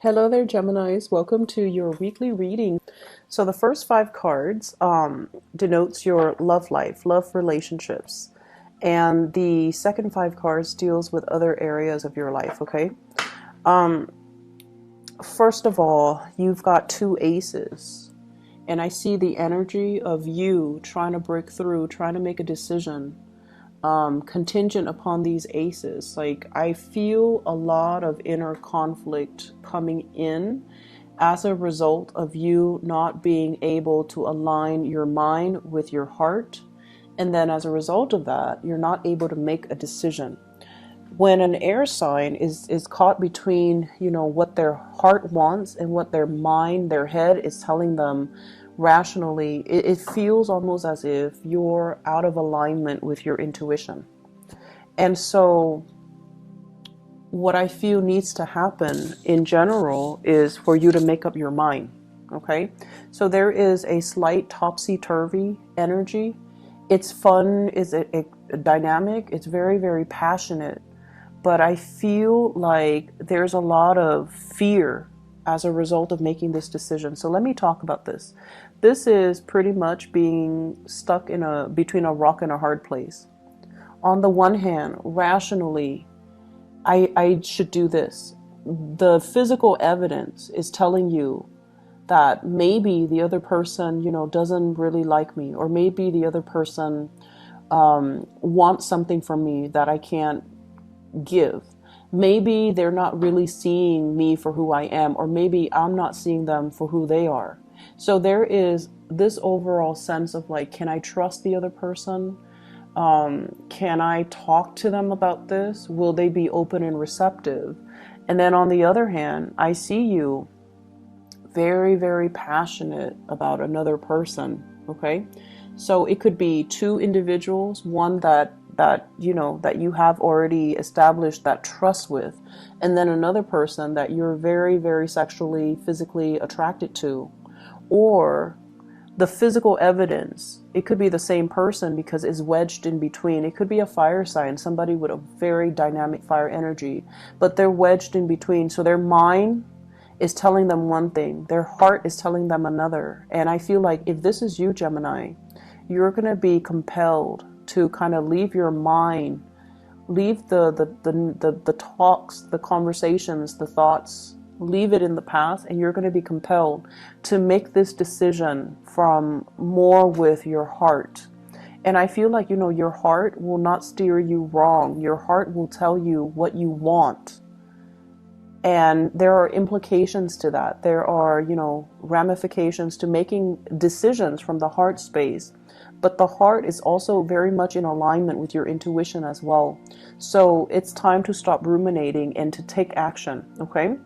Hello there, Geminis. Welcome to your weekly reading. So the first five cards denotes your love life, love relationships. And the second five cards deals with other areas of your life, okay? First of all, you've got two aces. And I see the energy of you trying to break through, trying to make a decision, contingent upon these aces. Like, I feel a lot of inner conflict coming in as a result of you not being able to align your mind with your heart. And then as a result of that, you're not able to make a decision. When an air sign is caught between, what their heart wants and what their mind, their head is telling them rationally, it feels almost as if you're out of alignment with your intuition. And so what I feel needs to happen in general is for you to make up your mind. Okay, so there is a slight topsy-turvy energy. It's fun, it's a dynamic, it's very, very passionate, but I feel like there's a lot of fear as a result of making this decision. So let me talk about this. This is pretty much being stuck between a rock and a hard place. On the one hand, rationally, I should do this. The physical evidence is telling you that maybe the other person, doesn't really like me, or maybe the other person wants something from me that I can't give. Maybe they're not really seeing me for who I am, or maybe I'm not seeing them for who they are. So there is this overall sense of like, can I trust the other person? Can I talk to them about this? Will they be open and receptive? And then on the other hand, I see you very, very passionate about another person. Okay. So it could be two individuals, one that you have already established that trust with, and then another person that you're very, very sexually, physically attracted to. Or the physical evidence, it could be the same person because it's wedged in between. It could be a fire sign, somebody with a very dynamic fire energy, but they're wedged in between. So their mind is telling them one thing, their heart is telling them another. And I feel like if this is you, Gemini, you're going to be compelled to kind of leave your mind, leave the talks, the conversations, the thoughts, leave it in the past, and you're going to be compelled to make this decision from more with your heart. And I feel like, your heart will not steer you wrong. Your heart will tell you what you want. And there are implications to that. There are, ramifications to making decisions from the heart space. But the heart is also very much in alignment with your intuition as well. So it's time to stop ruminating and to take action, okay?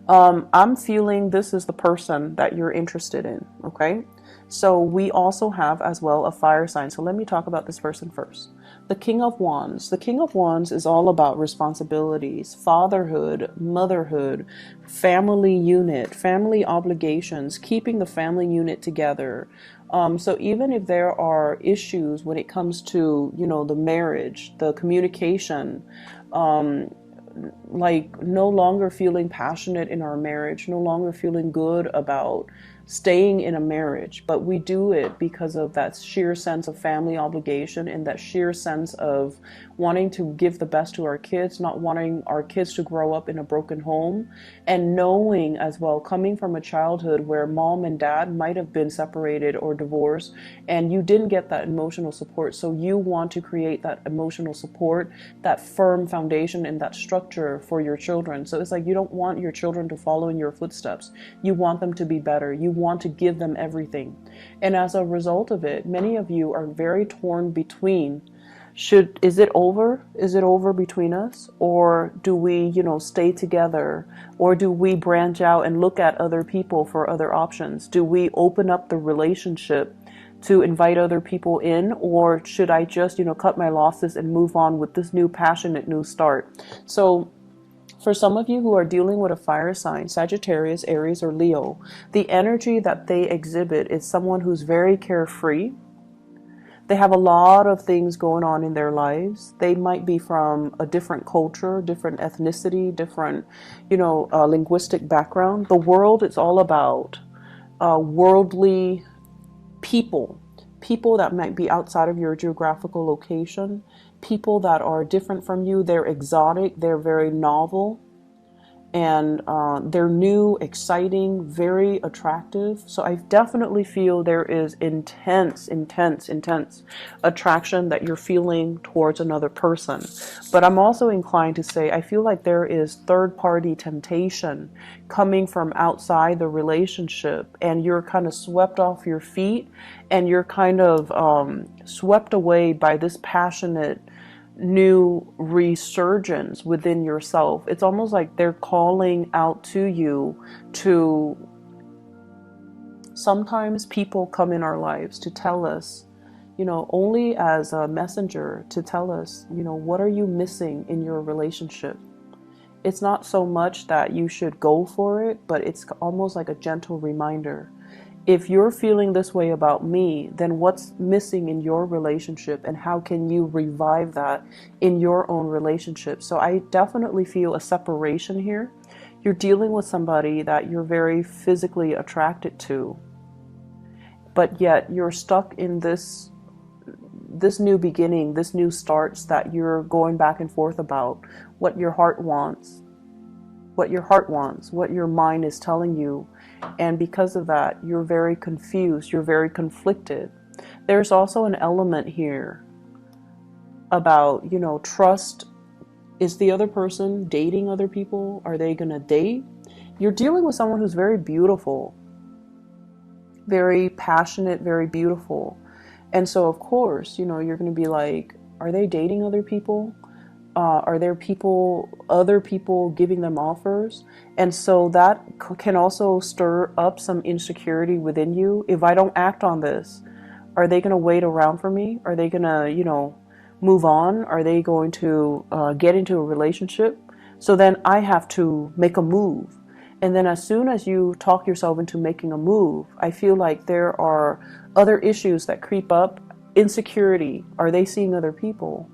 I'm feeling this is the person that you're interested in, okay? So we also have as well a fire sign. So let me talk about this person first. The King of Wands. The King of Wands is all about responsibilities, fatherhood, motherhood, family unit, family obligations, keeping the family unit together. So even if there are issues when it comes to, the marriage, the communication, like no longer feeling passionate in our marriage, no longer feeling good about staying in a marriage, but we do it because of that sheer sense of family obligation and that sheer sense of wanting to give the best to our kids, not wanting our kids to grow up in a broken home, and knowing as well, coming from a childhood where mom and dad might have been separated or divorced and you didn't get that emotional support. So you want to create that emotional support, that firm foundation and that structure for your children. So it's like you don't want your children to follow in your footsteps. You want them to be better. You want to give them everything. And as a result of it, many of you are very torn between, is it over? Is it over between us? Or do we, stay together? Or do we branch out and look at other people for other options? Do we open up the relationship to invite other people in? Or should I just, cut my losses and move on with this new passionate new start? So for some of you who are dealing with a fire sign, Sagittarius, Aries, or Leo, the energy that they exhibit is someone who's very carefree, They have a lot of things going on in their lives. They might be from a different culture, different ethnicity, different, linguistic background. The world is all about worldly people, people that might be outside of your geographical location, people that are different from you. They're exotic, they're very novel, and they're new, exciting, very attractive. So I definitely feel there is intense attraction that you're feeling towards another person. But I'm also inclined to say I feel like there is third-party temptation coming from outside the relationship, and you're kind of swept off your feet, and you're kind of swept away by this passionate new resurgence within yourself. It's almost like they're calling out to you to, sometimes people come in our lives to tell us, only as a messenger, to tell us, what are you missing in your relationship? It's not so much that you should go for it, but it's almost like a gentle reminder. If you're feeling this way about me, then what's missing in your relationship, and how can you revive that in your own relationship? So I definitely feel a separation here. You're dealing with somebody that you're very physically attracted to, but yet you're stuck in this new beginning, this new starts that you're going back and forth about, what your heart wants, what your mind is telling you. And because of that, you're very confused, you're very conflicted. There's also an element here about, trust. Is the other person dating other people? Are they going to date? You're dealing with someone who's very beautiful, very passionate, very beautiful. And so, of course, you're going to be like, are they dating other people? Are there other people giving them offers? And so that can also stir up some insecurity within you. If I don't act on this, are they going to wait around for me? Are they going to, move on? Are they going to get into a relationship? So then I have to make a move. And then as soon as you talk yourself into making a move, I feel like there are other issues that creep up. Insecurity. Are they seeing other people?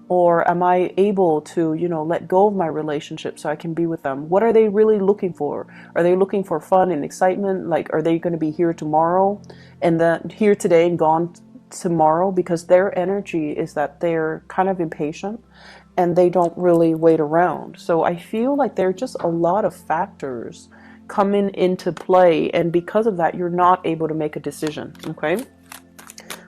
Or am I able to, let go of my relationship so I can be with them? What are they really looking for? Are they looking for fun and excitement? Like, are they going to be here tomorrow and then here today and gone tomorrow? Because their energy is that they're kind of impatient and they don't really wait around. So I feel like there are just a lot of factors coming into play. And because of that, you're not able to make a decision. Okay.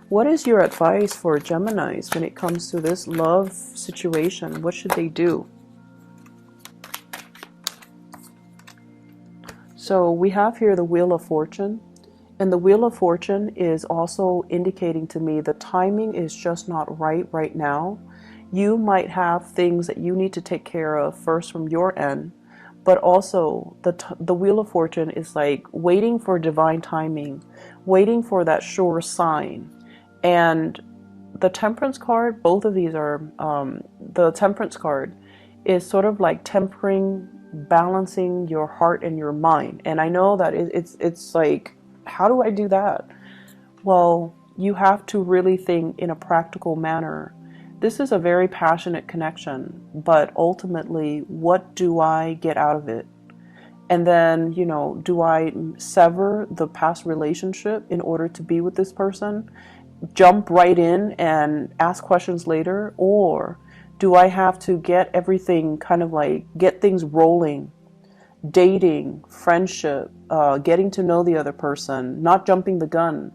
What is your advice for Geminis when it comes to this love situation? What should they do? So we have here the Wheel of Fortune. And the Wheel of Fortune is also indicating to me the timing is just not right now. You might have things that you need to take care of first from your end. But also the Wheel of Fortune is like waiting for divine timing, waiting for that sure sign. And the Temperance card, both of these are, the Temperance card is sort of like tempering, balancing your heart and your mind. And I know that it's like, how do I do that? Well, you have to really think in a practical manner. This is a very passionate connection, but ultimately, what do I get out of it? And then, do I sever the past relationship in order to be with this person? Jump right in and ask questions later? Or do I have to get everything kind of like, get things rolling, dating, friendship, getting to know the other person, not jumping the gun,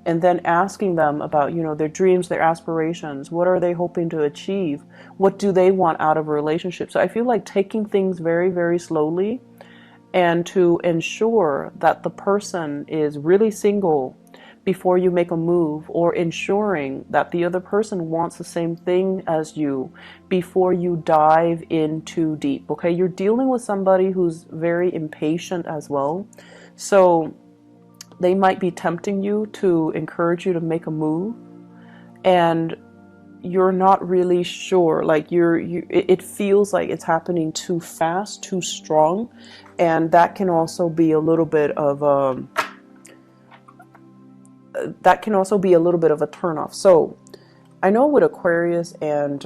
and then asking them about, their dreams, their aspirations, what are they hoping to achieve? What do they want out of a relationship? So I feel like taking things very, very slowly, and to ensure that the person is really single before you make a move, or ensuring that the other person wants the same thing as you before you dive in too deep. Okay, you're dealing with somebody who's very impatient as well. So they might be tempting you to encourage you to make a move, and you're not really sure. Like it feels like it's happening too fast, too strong, and that can also be a little bit of that can also be a little bit of a turnoff. So I know with Aquarius and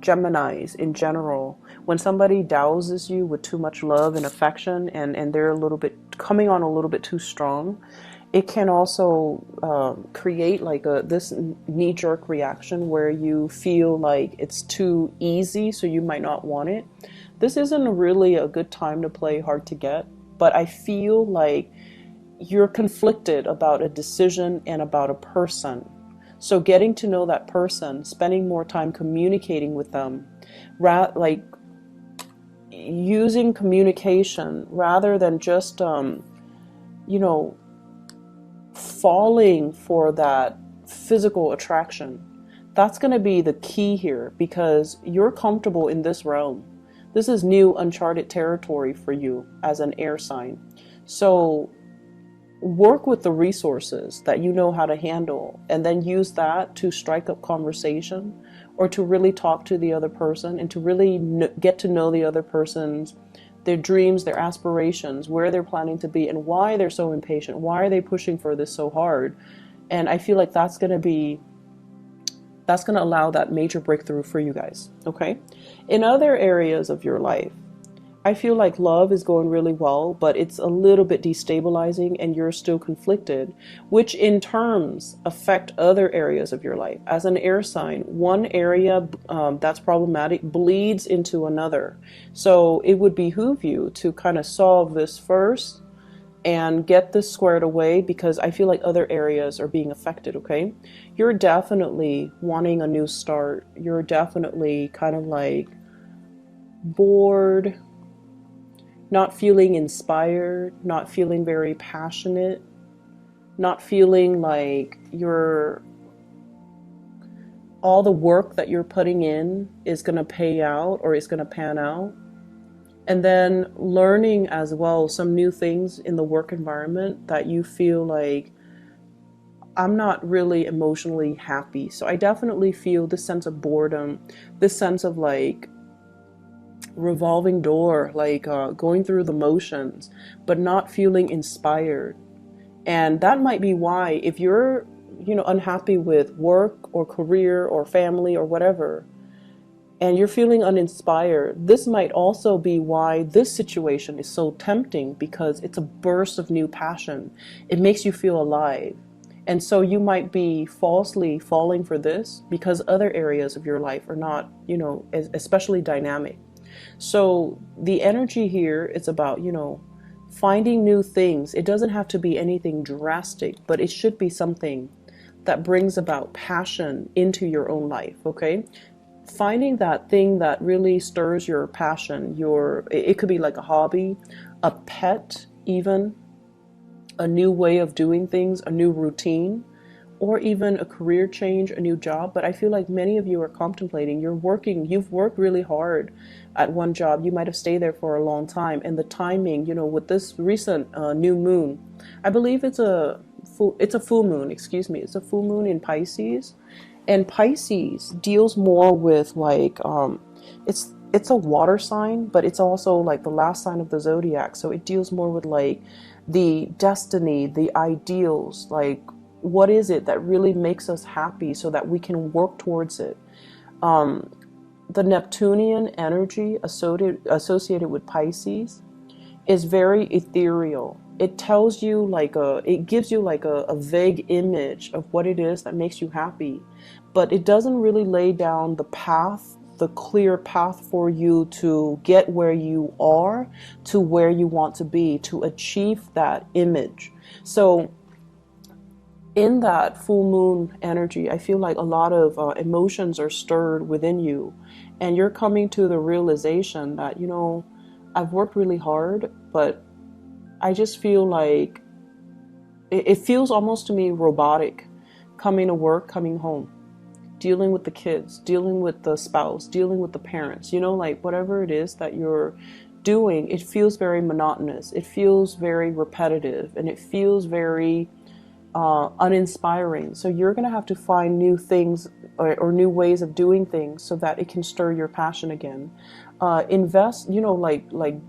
Geminis in general, when somebody douses you with too much love and affection, and they're a little bit coming on a little bit too strong, it can also create like this knee-jerk reaction where you feel like it's too easy, so you might not want it. This isn't really a good time to play hard to get, but I feel like you're conflicted about a decision and about a person. So getting to know that person, spending more time communicating with them, like using communication rather than just, you know, falling for that physical attraction. That's going to be the key here, because you're comfortable in this realm. This is new, uncharted territory for you as an air sign. So work with the resources that you know how to handle, and then use that to strike up conversation, or to really talk to the other person, and to really get to know the other person's, their dreams, their aspirations, where they're planning to be, and why they're so impatient. Why are they pushing for this so hard? And I feel like that's going to allow that major breakthrough for you guys. Okay. In other areas of your life, I feel like love is going really well, but it's a little bit destabilizing, and you're still conflicted, which in terms affect other areas of your life. As an air sign, one area that's problematic bleeds into another. So it would behoove you to kind of solve this first and get this squared away, because I feel like other areas are being affected. Okay. You're definitely wanting a new start. You're definitely kind of like bored, not feeling inspired, not feeling very passionate, not feeling like all the work that you're putting in is going to pay out or is going to pan out. And then learning as well some new things in the work environment that you feel like, I'm not really emotionally happy. So I definitely feel this sense of boredom, this sense of like revolving door, like going through the motions, but not feeling inspired. And that might be why, if you're, unhappy with work or career or family or whatever, and you're feeling uninspired, this might also be why this situation is so tempting, because it's a burst of new passion. It makes you feel alive. And so you might be falsely falling for this because other areas of your life are not, especially dynamic. So the energy here is about, finding new things. It doesn't have to be anything drastic, but it should be something that brings about passion into your own life. Okay. Finding that thing that really stirs your passion, it could be like a hobby, a pet, even a new way of doing things, a new routine, or even a career change, a new job. But I feel like many of you are contemplating, you've worked really hard at one job. You might have stayed there for a long time, and the timing, with this recent new moon, I believe it's a full moon, excuse me. It's a full moon in Pisces. And Pisces deals more with like, it's a water sign, but it's also like the last sign of the zodiac. So it deals more with like the destiny, the ideals, like what is it that really makes us happy so that we can work towards it. The Neptunian energy associated with Pisces is very ethereal. It tells you it gives you like a vague image of what it is that makes you happy, but it doesn't really lay down the clear path for you to get where you are to where you want to be, to achieve that image. So in that full moon energy, I feel like a lot of emotions are stirred within you, and you're coming to the realization that, I've worked really hard, but I just feel like it feels almost to me robotic, coming to work, coming home, dealing with the kids, dealing with the spouse, dealing with the parents, like whatever it is that you're doing, it feels very monotonous. It feels very repetitive, and it feels very uninspiring. So you're going to have to find new things or new ways of doing things so that it can stir your passion again. Invest, like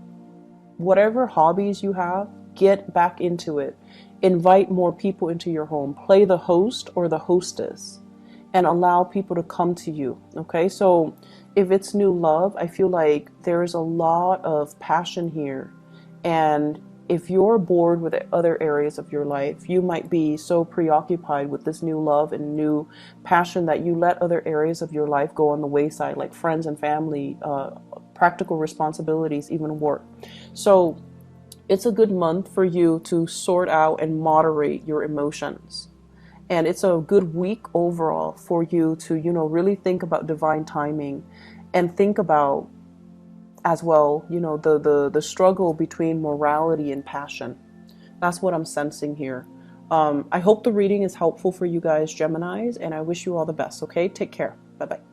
whatever hobbies you have, get back into it. invite more people into your home. Play the host or the hostess and allow people to come to you. Okay, so if it's new love, I feel like there's a lot of passion here. And if you're bored with other areas of your life, you might be so preoccupied with this new love and new passion that you let other areas of your life go on the wayside, like friends and family, practical responsibilities, even work. So it's a good month for you to sort out and moderate your emotions. And it's a good week overall for you to, really think about divine timing and think about as well, the struggle between morality and passion. That's what I'm sensing here. I hope the reading is helpful for you guys, Geminis, and I wish you all the best. Okay, take care. Bye bye.